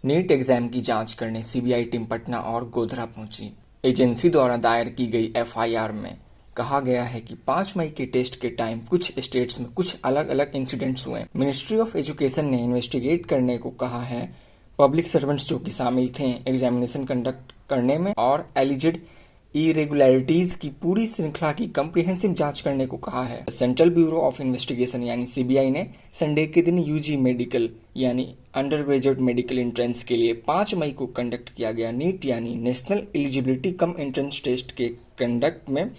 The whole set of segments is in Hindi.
नीट एग्जाम की जांच करने सीबीआई टीम पटना और गोधरा पहुंची। एजेंसी द्वारा दायर की गई एफआईआर में कहा गया है कि 5 मई के टेस्ट के टाइम कुछ स्टेट्स में कुछ अलग अलग इंसिडेंट्स हुए। मिनिस्ट्री ऑफ एजुकेशन ने इन्वेस्टिगेट करने को कहा है पब्लिक सर्वेंट्स जो कि शामिल थे एग्जामिनेशन कंडक्ट करने में और एलिजेड इरेगुलरिटीज की पूरी श्रृंखला की कम्प्रिहेंसिव जांच करने को कहा है। सेंट्रल ब्यूरो ऑफ इन्वेस्टिगेशन यानी सीबीआई ने संडे के दिन यूजी मेडिकल यानी अंडर ग्रेजुएट मेडिकल एंट्रेंस के लिए 5 मई को कंडक्ट किया गया नीट यानी national eligibility cum entrance test के कंडक्ट में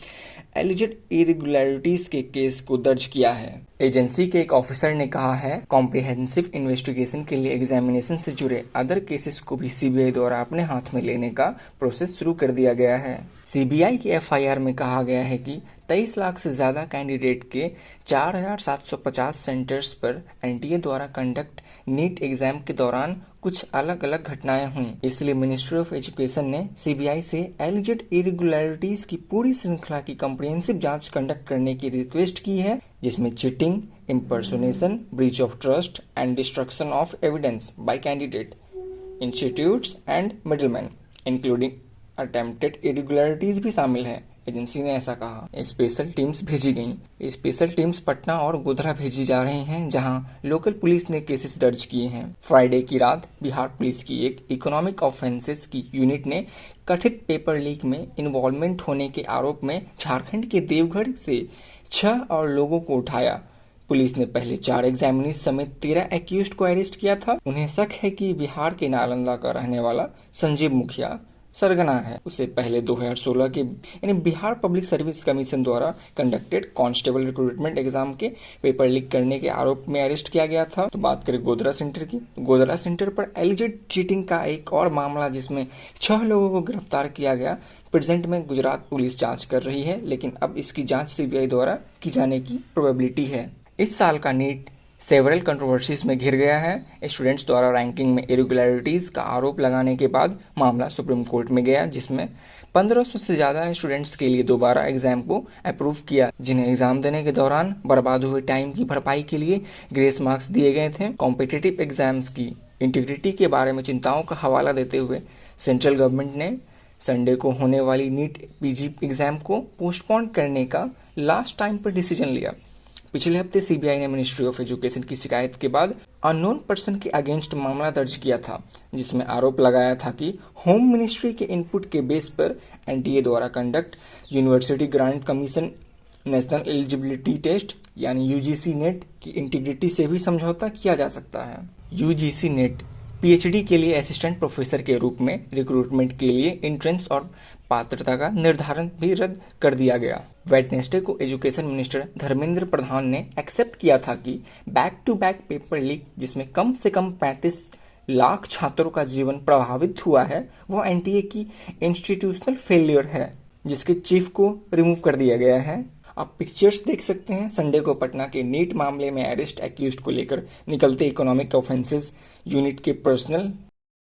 एलिजेड इरेगुलरिटीज के केस को दर्ज किया है। एजेंसी के एक ऑफिसर ने कहा है कॉम्प्रिहेंसिव इन्वेस्टिगेशन के लिए एग्जामिनेशन से जुड़े अदर केसेस को भी सीबीआई द्वारा अपने हाथ में लेने का प्रोसेस शुरू कर दिया गया है। सीबीआई की एफआईआर में कहा गया है कि 23 लाख से ज्यादा कैंडिडेट के 4,750 सेंटर्स पर एनटीए द्वारा कंडक्ट नीट एग्जाम के दौरान कुछ अलग अलग घटनाएं हुई। इसलिए मिनिस्ट्री ऑफ एजुकेशन ने सीबीआई से एलिजेड इरेगुलरिटीज की पूरी श्रृंखला की कॉम्प्रिहेंसिव जांच कंडक्ट करने की रिक्वेस्ट की है, जिसमें cheating, impersonation, breach of trust and destruction of evidence bye candidate, institutes and middleman including attempted irregularities भी शामिल है। एजेंसी ने ऐसा कहा। स्पेशल टीम्स भेजी गई। स्पेशल टीम्स पटना और गोधरा भेजी जा रही हैं, जहां लोकल पुलिस ने केसेस दर्ज किए हैं। फ्राइडे की रात बिहार पुलिस की एक इकोनॉमिक ऑफेंसेस की यूनिट ने कथित पेपर लीक में इन्वॉल्वमेंट होने के आरोप में झारखंड के देवघर से 6 और लोगों को उठाया। पुलिस ने पहले 4 एग्जामिनीज समेत 13 एक्यूज्ड को अरेस्ट किया था। उन्हें शक है कि बिहार के नालंदा का रहने वाला संजीव मुखिया सरगना है। उसे पहले 2016 के यानी बिहार पब्लिक सर्विस कमीशन द्वारा कंडक्टेड कांस्टेबल रिक्रूटमेंट एग्जाम के पेपर लीक करने के आरोप में अरेस्ट किया गया था। तो बात करें गोधरा सेंटर की, गोधरा सेंटर पर एलिजेड चीटिंग का एक और मामला जिसमें 6 लोगों को गिरफ्तार किया गया। प्रेजेंट में गुजरात पुलिस जांच कर रही है, लेकिन अब इसकी जांच सीबीआई द्वारा की जाने की प्रोबेबिलिटी है। इस साल का नीट सेवरल कंट्रोवर्सीज में घिर गया है। स्टूडेंट्स द्वारा रैंकिंग में इरेगुलरिटीज का आरोप लगाने के बाद मामला सुप्रीम कोर्ट में गया, जिसमें 1500 से ज्यादा स्टूडेंट्स के लिए दोबारा एग्जाम को अप्रूव किया, जिन्हें एग्जाम देने के दौरान बर्बाद हुए टाइम की भरपाई के लिए ग्रेस मार्क्स दिए गए थे। कॉम्पिटिटिव एग्जाम्स की इंटीग्रिटी के बारे में चिंताओं का हवाला देते हुए सेंट्रल गवर्नमेंट ने संडे को होने वाली नीट पीजी एग्जाम को पोस्टपोन करने का लास्ट टाइम पर डिसीजन लिया। पिछले हफ्ते सीबीआई ने मिनिस्ट्री ऑफ एजुकेशन की शिकायत के बाद अननोन पर्सन के अगेंस्ट मामला दर्ज किया था, जिसमें आरोप लगाया था कि होम मिनिस्ट्री के इनपुट के बेस पर एनटीए द्वारा conduct university grant commission national eligibility test यानी यूजीसी नेट की इंटीग्रिटी से भी समझौता किया जा सकता है। यूजीसी नेट पीएचडी के लिए असिस्टेंट प्रोफेसर के रूप में रिक्रूटमेंट के लिए एंट्रेंस और पात्रता का निर्धारण भी रद्द कर दिया गया। वेडनेसडे को एजुकेशन मिनिस्टर धर्मेंद्र प्रधान ने एक्सेप्ट किया था कि back to back paper leak जिसमें कम से कम 35 लाख छात्रों का जीवन प्रभावित हुआ है, वो एनटीए की इंस्टीट्यूशनल फेलियर है, जिसके चीफ को रिमूव कर दिया गया है। आप पिक्चर्स देख सकते हैं। संडे को पटना के नीट मामले में अरेस्ट एक्यूज्ड को लेकर निकलते इकोनॉमिक ऑफेंसेस यूनिट के पर्सनल